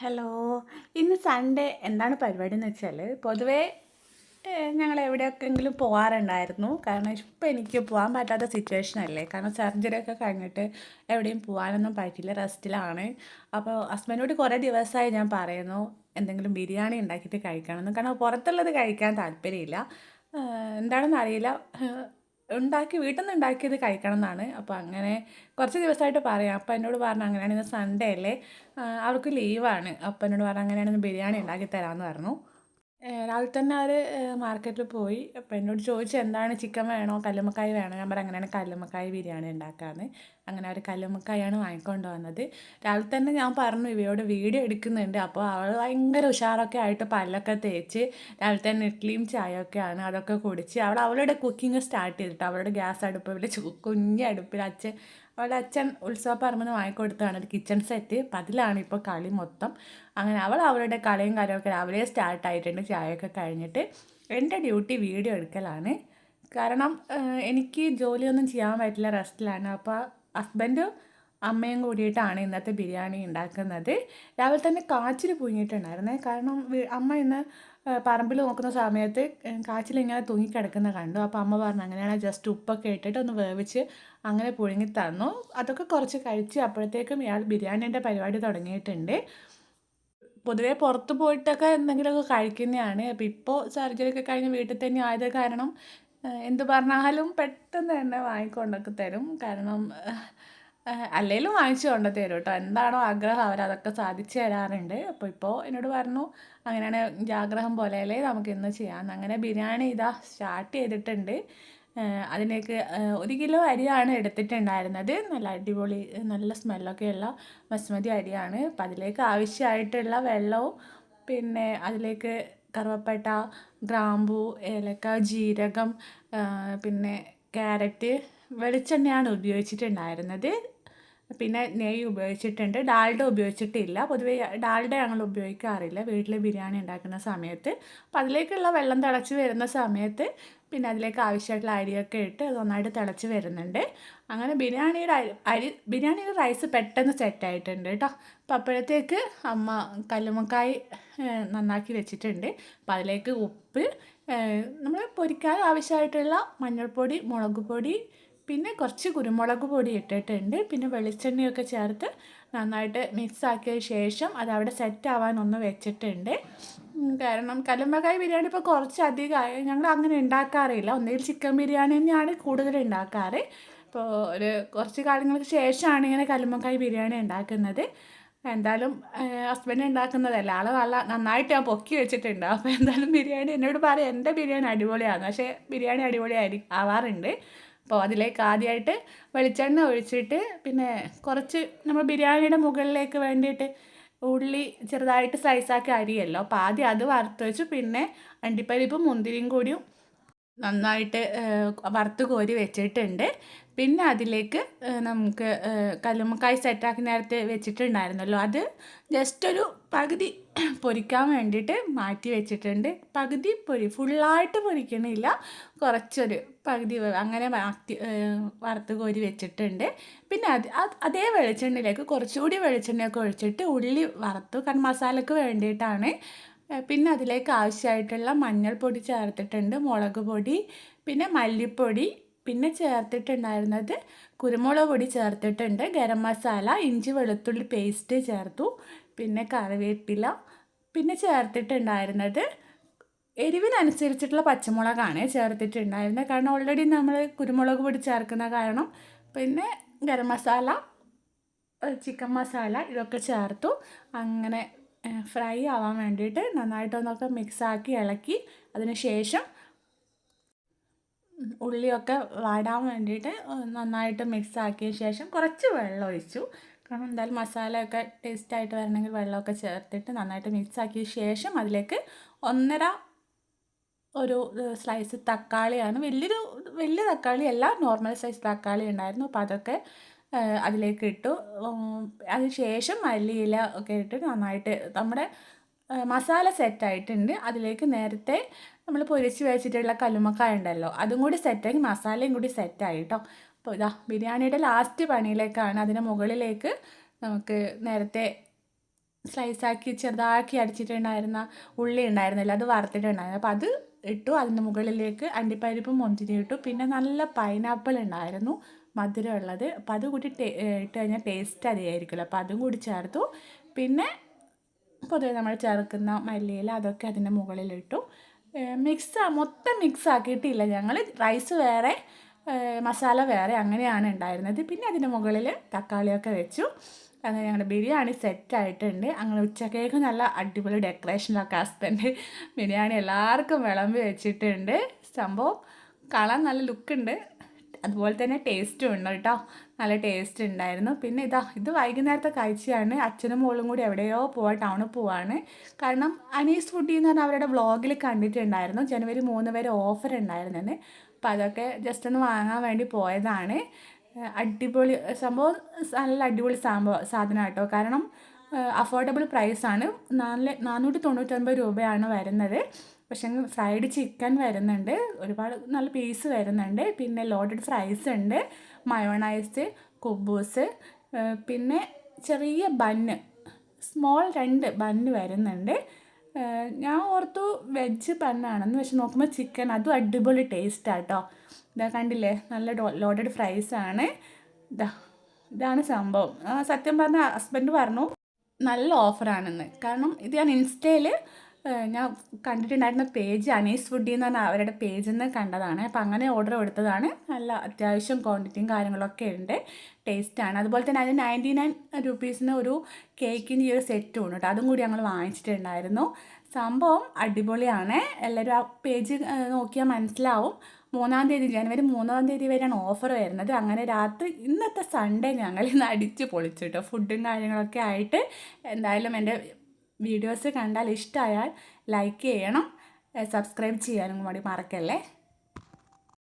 Hello. ഇന്ന് Sunday എന്താണ് പരിപാടി എന്ന് വെച്ചാൽ പൊതുവേ ഞങ്ങൾ എവിടെയൊക്കെങ്കിലും പോകാറുണ്ടായിരുന്നു. കാരണം ഇപ്പം എനിക്ക് പോകാൻ പറ്റാത്ത സിറ്റുവേഷൻ അല്ലേ. കാരണം സർജറി ഒക്കെ കഴിഞ്ഞിട്ട് എവിടെയും പോകാനൊന്നും പറ്റില്ല, റെസ്റ്റിലാണ്. അപ്പോൾ ഹസ്ബൻഡിനോട് കുറേ ദിവസമായി ഞാൻ പറയുന്നു എന്തെങ്കിലും ബിരിയാണി ഉണ്ടാക്കിയിട്ട് കഴിക്കണമെന്ന്. കാരണം പുറത്തുള്ളത് കഴിക്കാൻ താല്പര്യമില്ല. എന്താണെന്ന് അറിയില്ല. വീട്ടിൽ നിന്ന് ഉണ്ടാക്കിയത് കഴിക്കണം എന്നാണ്. അപ്പോൾ അങ്ങനെ കുറച്ച് ദിവസമായിട്ട് പറയാം. അപ്പോൾ എന്നോട് പറഞ്ഞു അങ്ങനെയാണെങ്കിൽ സൺഡേ അല്ലേ, അവർക്ക് ലീവാണ്. അപ്പോൾ എന്നോട് പറഞ്ഞു അങ്ങനെയാണെങ്കിൽ ബിരിയാണി ഉണ്ടാക്കി തരാമെന്ന് പറഞ്ഞു. രാവിലെ തന്നെ അവർ മാർക്കറ്റിൽ പോയി. അപ്പോൾ എന്നോട് ചോദിച്ചു എന്താണ്, ചിക്കൻ വേണോ കല്ലുമ്മക്കായ് വേണോ. ഞാൻ പറഞ്ഞു അങ്ങനെയാണ് കല്ലുമ്മക്കായ് ബിരിയാണി ഉണ്ടാക്കാമെന്ന്. അങ്ങനെ അവർ കല്ലുമ്മക്കായാണ് വാങ്ങിക്കൊണ്ട് വന്നത്. രാവിലെ തന്നെ ഞാൻ പറഞ്ഞു ഇവയോട് വീഡിയോ എടുക്കുന്നുണ്ട്. അപ്പോൾ അവൾ ഭയങ്കര ഉഷാറൊക്കെ ആയിട്ട് പല്ലൊക്കെ തേച്ച് രാവിലെ തന്നെ ഇഡ്ഡലിയും ചായയൊക്കെയാണ് അതൊക്കെ കുടിച്ച് അവളുടെ കുക്കിംഗ് സ്റ്റാർട്ട് ചെയ്തിട്ട് അവളുടെ ഗ്യാസ് അടുപ്പ് കുഞ്ഞ് അടുപ്പിൽ അവളുടെ അച്ഛൻ ഉത്സവ പറമ്പിൽ വാങ്ങിക്കൊടുത്തതാണ് ഒരു കിച്ചൺ സെറ്റ്. അപ്പം അതിലാണ് ഇപ്പോൾ കളി മൊത്തം. അങ്ങനെ അവളുടെ കളിയും കാര്യമൊക്കെ രാവിലെ സ്റ്റാർട്ടായിട്ടുണ്ട് ചായയൊക്കെ കഴിഞ്ഞിട്ട്. എൻ്റെ ഡ്യൂട്ടി വീഡിയോ എടുക്കലാണ്. കാരണം എനിക്ക് ജോലിയൊന്നും ചെയ്യാൻ പറ്റില്ല, റെസ്റ്റിലാണ്. അപ്പോൾ ഹസ്ബൻഡും അമ്മയും കൂടിയിട്ടാണ് ഇന്നത്തെ ബിരിയാണി ഉണ്ടാക്കുന്നത്. രാവിലെ തന്നെ കാച്ചിൽ പുഴുങ്ങിയിട്ടുണ്ടായിരുന്നേ. കാരണം അമ്മ ഇന്ന് പറമ്പിൽ നോക്കുന്ന സമയത്ത് കാച്ചിലിങ്ങനെ തൂങ്ങിക്കിടക്കുന്ന കണ്ടു. അപ്പോൾ അമ്മ പറഞ്ഞു അങ്ങനെയാണ് ജസ്റ്റ് ഉപ്പൊക്കെ ഇട്ടിട്ട് ഒന്ന് വേവിച്ച് അങ്ങനെ പുഴുങ്ങി തന്നു. അതൊക്കെ കുറച്ച് കഴിച്ച് അപ്പോഴത്തേക്കും ഇയാൾ ബിരിയാണീൻ്റെ പരിപാടി തുടങ്ങിയിട്ടുണ്ട്. പൊതുവേ പുറത്ത് പോയിട്ടൊക്കെ എന്തെങ്കിലുമൊക്കെ കഴിക്കുന്നതാണ്. അപ്പോൾ ഇപ്പോൾ സർജറി ഒക്കെ കഴിഞ്ഞ് വീട്ടിൽ തന്നെ ആയത് കാരണം എന്ത് പറഞ്ഞാലും പെട്ടെന്ന് തന്നെ വാങ്ങിക്കൊണ്ടൊക്കെ തരും. കാരണം അല്ലെങ്കിലും വാങ്ങിച്ചു കൊണ്ട് തരും കേട്ടോ. എന്താണോ ആഗ്രഹം അവരതൊക്കെ സാധിച്ചു തരാറുണ്ട്. അപ്പോൾ ഇപ്പോൾ എന്നോട് പറഞ്ഞു അങ്ങനെയാണ് ആഗ്രഹം പോലെയല്ലേ നമുക്ക് ഇന്ന് ചെയ്യാമെന്ന്. അങ്ങനെ ബിരിയാണി ഇതാ സ്റ്റാർട്ട് ചെയ്തിട്ടുണ്ട്. അതിലേക്ക് 1 കിലോ അരിയാണ് എടുത്തിട്ടുണ്ടായിരുന്നത്. നല്ല അടിപൊളി നല്ല സ്മെല്ലൊക്കെയുള്ള ബസ്മതി അരിയാണ്. അപ്പം അതിലേക്ക് ആവശ്യമായിട്ടുള്ള വെള്ളവും പിന്നെ അതിലേക്ക് കറുവപ്പട്ട, ഗ്രാമ്പൂ, ഏലക്ക, ജീരകം, പിന്നെ ക്യാരറ്റ്, വെളിച്ചെണ്ണയാണ് ഉപയോഗിച്ചിട്ടുണ്ടായിരുന്നത്. പിന്നെ നെയ്യ് ഉപയോഗിച്ചിട്ടുണ്ട്. ഡാൽഡ ഉപയോഗിച്ചിട്ടില്ല. പൊതുവേ ഡാൽഡ ഞങ്ങൾ ഉപയോഗിക്കാറില്ല വീട്ടിൽ ബിരിയാണി ഉണ്ടാക്കുന്ന സമയത്ത്. അപ്പം അതിലേക്കുള്ള വെള്ളം തിളച്ച് വരുന്ന സമയത്ത് പിന്നെ അതിലേക്ക് ആവശ്യമായിട്ടുള്ള അരിയൊക്കെ ഇട്ട് അത് നന്നായിട്ട് തിളച്ച് വരുന്നുണ്ട്. അങ്ങനെ ബിരിയാണിയുടെ റൈസ് പെട്ടെന്ന് സെറ്റായിട്ടുണ്ട് കേട്ടോ. അപ്പം അപ്പോഴത്തേക്ക് അമ്മ കല്ലുമ്മക്കായ് നന്നാക്കി വെച്ചിട്ടുണ്ട്. അപ്പം അതിലേക്ക് ഉപ്പ്, നമ്മൾ പൊരിക്കാൻ ആവശ്യമായിട്ടുള്ള മഞ്ഞൾപ്പൊടി, മുളക് പൊടി, പിന്നെ കുറച്ച് കുരുമുളക് പൊടി ഇട്ടിട്ടുണ്ട്. പിന്നെ വെളിച്ചെണ്ണയൊക്കെ ചേർത്ത് നന്നായിട്ട് മിക്സ് ആക്കിയ ശേഷം അതവിടെ സെറ്റ് ആവാൻ ഒന്ന് വെച്ചിട്ടുണ്ട്. കാരണം കല്ലുമ്മക്കായ് ബിരിയാണി ഇപ്പോൾ കുറച്ചധികമായി ഞങ്ങൾ അങ്ങനെ ഉണ്ടാക്കാറില്ല. ഒന്നുകിൽ ചിക്കൻ ബിരിയാണി തന്നെയാണ് കൂടുതൽ ഉണ്ടാക്കാറ്. ഇപ്പോൾ കുറച്ച് കാലങ്ങൾക്ക് ശേഷമാണ് ഇങ്ങനെ കല്ലുമ്മക്കായ് ബിരിയാണി ഉണ്ടാക്കുന്നത്. എന്തായാലും ഹസ്ബൻഡ് ഉണ്ടാക്കുന്നതല്ല, നന്നായിട്ട് ഞാൻ പൊക്കി വെച്ചിട്ടുണ്ട്. അപ്പോൾ എന്തായാലും ബിരിയാണി എന്നോട് പറയും എൻ്റെ ബിരിയാണി അടിപൊളിയാണ്. പക്ഷേ ബിരിയാണി ആവാറുണ്ട്. അപ്പോൾ അതിലേക്ക് ആദ്യമായിട്ട് വെളിച്ചെണ്ണ ഒഴിച്ചിട്ട് പിന്നെ കുറച്ച് നമ്മൾ ബിരിയാണിയുടെ മുകളിലേക്ക് വേണ്ടിയിട്ട് ഉള്ളി ചെറുതായിട്ട് സ്ലൈസാക്കി അരിയല്ലോ. അപ്പോൾ ആദ്യം അത് വറുത്ത് വെച്ചു. പിന്നെ അണ്ടിപ്പരിപ്പും മുന്തിരിയും കൂടിയും നന്നായിട്ട് വറുത്ത് കോരി വെച്ചിട്ടുണ്ട്. പിന്നെ അതിലേക്ക് നമുക്ക് കല്ലുമ്മക്കായ് സെറ്റാക്കി നേരത്തെ വെച്ചിട്ടുണ്ടായിരുന്നല്ലോ, അത് ജസ്റ്റ് ഒരു പകുതി പൊരിക്കാൻ വേണ്ടിയിട്ട് മാറ്റി വെച്ചിട്ടുണ്ട്. പകുതി ഫുള്ളായിട്ട് പൊരിക്കണില്ല, കുറച്ചൊരു പകുതി അങ്ങനെ വറുത്ത് കോരി വെച്ചിട്ടുണ്ട്. പിന്നെ അതേ വെളിച്ചെണ്ണയിലേക്ക് കുറച്ചുകൂടി വെളിച്ചെണ്ണയൊക്കെ ഒഴിച്ചിട്ട് ഉള്ളി വറുത്തു. കാരണം മസാലയ്ക്ക് വേണ്ടിയിട്ടാണ്. പിന്നെ അതിലേക്ക് ആവശ്യമായിട്ടുള്ള മഞ്ഞൾപ്പൊടി ചേർത്തിട്ടുണ്ട്, മുളക് പൊടി, പിന്നെ മല്ലിപ്പൊടി, പിന്നെ ചേർത്തിട്ടുണ്ടായിരുന്നത് കുരുമുളക് പൊടി ചേർത്തിട്ടുണ്ട്, ഗരം മസാല, ഇഞ്ചി വെളുത്തുള്ളി പേസ്റ്റ് ചേർത്തു, പിന്നെ കറിവേപ്പില, പിന്നെ ചേർത്തിട്ടുണ്ടായിരുന്നത് എരിവിനനുസരിച്ചിട്ടുള്ള പച്ചമുളകാണ് ചേർത്തിട്ടുണ്ടായിരുന്നത്. കാരണം ഓൾറെഡി നമ്മൾ കുരുമുളക് പൊടി ചേർക്കുന്ന കാരണം. പിന്നെ ഗരം മസാല, ചിക്കൻ മസാല ഇതൊക്കെ ചേർത്തു. അങ്ങനെ ഫ്രൈ ആവാൻ വേണ്ടിയിട്ട് നന്നായിട്ടൊന്നൊക്കെ മിക്സാക്കി ഇളക്കി അതിന് ശേഷം ഉള്ളിയൊക്കെ വാടാൻ വേണ്ടിയിട്ട് നന്നായിട്ട് മിക്സാക്കിയ ശേഷം കുറച്ച് വെള്ളം ഒഴിച്ചു. കാരണം എന്തായാലും മസാലയൊക്കെ ടേസ്റ്റായിട്ട് വരണമെങ്കിൽ വെള്ളമൊക്കെ ചേർത്തിട്ട് നന്നായിട്ട് മിക്സാക്കിയ ശേഷം അതിലേക്ക് ഒരു സ്ലൈസ് തക്കാളിയാണ്, വലിയ തക്കാളിയല്ല, നോർമൽ സൈസ് തക്കാളി ഉണ്ടായിരുന്നു. അപ്പോൾ അതൊക്കെ അതിലേക്ക് ഇട്ടു. അതിന് ശേഷം മല്ലിയില ഒക്കെ ഇട്ട് നന്നായിട്ട് നമ്മുടെ മസാല സെറ്റായിട്ടുണ്ട്. അതിലേക്ക് നേരത്തെ നമ്മൾ പൊരിച്ച് വെച്ചിട്ടുള്ള കല്ലുമ്മക്കായ ഉണ്ടല്ലോ അതും കൂടി സെറ്റാക്കി മസാലയും കൂടി സെറ്റായി കേട്ടോ. അപ്പോൾ ഇതാ ബിരിയാണിയുടെ ലാസ്റ്റ് പണിയിലേക്കാണ്. അതിന് മുകളിലേക്ക് നമുക്ക് നേരത്തെ സ്ലൈസാക്കി ചെറുതാക്കി അടിച്ചിട്ടുണ്ടായിരുന്ന ഉള്ളി ഉണ്ടായിരുന്നില്ല, അത് വറുത്തിട്ടുണ്ടായിരുന്നു. അപ്പോൾ അത് ഇട്ടു. അതിൻ്റെ മുകളിലേക്ക് അണ്ടിപ്പരിപ്പും മുന്തിരി ഇട്ടു. പിന്നെ നല്ല പൈനാപ്പിൾ ഉണ്ടായിരുന്നു, മധുരമുള്ളത്. അപ്പോൾ അത് കൂടി ഇട്ട് കഴിഞ്ഞാൽ ടേസ്റ്റ് അധികമായിരിക്കുമല്ലോ, അപ്പോൾ അതും കൂടി ചേർത്തു. പിന്നെ പൊതുവെ നമ്മൾ ചേർക്കുന്ന മല്ലിയില അതൊക്കെ അതിൻ്റെ മുകളിലിട്ടു. മൊത്തം മിക്സ് ആക്കിയിട്ടില്ല ഞങ്ങൾ. റൈസ് വേറെ മസാല വേറെ അങ്ങനെയാണ് ഉണ്ടായിരുന്നത്. പിന്നെ അതിൻ്റെ മുകളിൽ തക്കാളിയൊക്കെ വെച്ചു. അങ്ങനെ ഞങ്ങളുടെ ബിരിയാണി സെറ്റായിട്ടുണ്ട്. അങ്ങനെ ഉച്ചക്കേക്ക് നല്ല അടിപൊളി ഡെക്കറേഷനിലൊക്കെ ഹസ്ബൻഡ് ബിരിയാണി എല്ലാവർക്കും വിളമ്പി വെച്ചിട്ടുണ്ട്. സംഭവം കാണാൻ നല്ല ലുക്കുണ്ട്, അതുപോലെ തന്നെ ടേസ്റ്റും ഉണ്ട് കേട്ടോ. നല്ല ടേസ്റ്റ് ഉണ്ടായിരുന്നു. പിന്നെ ഇത് വൈകുന്നേരത്തെ കാഴ്ചയാണ്. അച്ഛനും മോളും കൂടി എവിടെയോ ടൗണിൽ പോവാണ്. കാരണം അനീസ് ഫുഡി എന്ന് പറഞ്ഞാൽ അവരുടെ വ്ളോഗിൽ കണ്ടിട്ടുണ്ടായിരുന്നു ജനുവരി 3 വരെ ഓഫർ ഉണ്ടായിരുന്നെന്ന്. അപ്പോൾ അതൊക്കെ ജസ്റ്റ് ഒന്ന് വാങ്ങാൻ വേണ്ടി പോയതാണ്. അടിപൊളി സംഭവം, നല്ല അടിപൊളി സാധനം കേട്ടോ. കാരണം അഫോർഡബിൾ പ്രൈസാണ്. 499 രൂപയാണ് വരുന്നത്. പക്ഷേ ഫ്രൈഡ് ചിക്കൻ വരുന്നുണ്ട്, ഒരുപാട് നല്ല പീസ് വരുന്നുണ്ട്. പിന്നെ ലോഡഡ് ഫ്രൈസ് ഉണ്ട്, മയോണൈസ്, കുബൂസ്, പിന്നെ ചെറിയ ബണ്ണ്, സ്മോൾ 2 ബണ്ണ് വരുന്നുണ്ട്. ഞാൻ ഓർത്തു വെജ് ബണ്ണാണെന്ന്, പക്ഷെ നോക്കുമ്പോൾ ചിക്കൻ, അതും അടിപൊളി ടേസ്റ്റാണ് കേട്ടോ. കണ്ടില്ലേ, നല്ല ലോഡഡ് ഫ്രൈസാണ്. ഇതാണ് സംഭവം. സത്യം പറഞ്ഞാൽ ഹസ്ബൻഡ് പറഞ്ഞു നല്ല ഓഫറാണെന്ന്. കാരണം ഇത് ഞാൻ ഇൻസ്റ്റയിൽ ഞാൻ കണ്ടിട്ടുണ്ടായിരുന്ന പേജ് അനീസ് ഫുഡി എന്ന് പറഞ്ഞാൽ അവരുടെ പേജിൽ നിന്ന് കണ്ടതാണ്. അപ്പോൾ അങ്ങനെ ഓർഡർ കൊടുത്തതാണ്. നല്ല അത്യാവശ്യം ക്വാണ്ടിറ്റിയും കാര്യങ്ങളൊക്കെ ഉണ്ട്, ടേസ്റ്റാണ്. അതുപോലെ തന്നെ അതിന് 99 രൂപീസിന് ഒരു കേക്കിൻ്റെ ഒരു സെറ്റും ഉണ്ട് കേട്ടോ, അതും കൂടി ഞങ്ങൾ വാങ്ങിച്ചിട്ടുണ്ടായിരുന്നു. സംഭവം അടിപൊളിയാണ്. എല്ലാവരും ആ പേജ് നോക്കിയാൽ മനസ്സിലാവും. ജനുവരി 3 വരെയാണ് ഓഫർ വരുന്നത്. അങ്ങനെ ഇന്നത്തെ സൺഡേ ഞങ്ങൾ ഇന്ന് അടിച്ച് പൊളിച്ചു കേട്ടോ, ഫുഡും കാര്യങ്ങളൊക്കെ ആയിട്ട്. എന്തായാലും എൻ്റെ വീഡിയോസ് കണ്ടാൽ ഇഷ്ടമായാൽ ലൈക്ക് ചെയ്യണം, സബ്സ്ക്രൈബ് ചെയ്യാനും കൂടി മറക്കല്ലേ.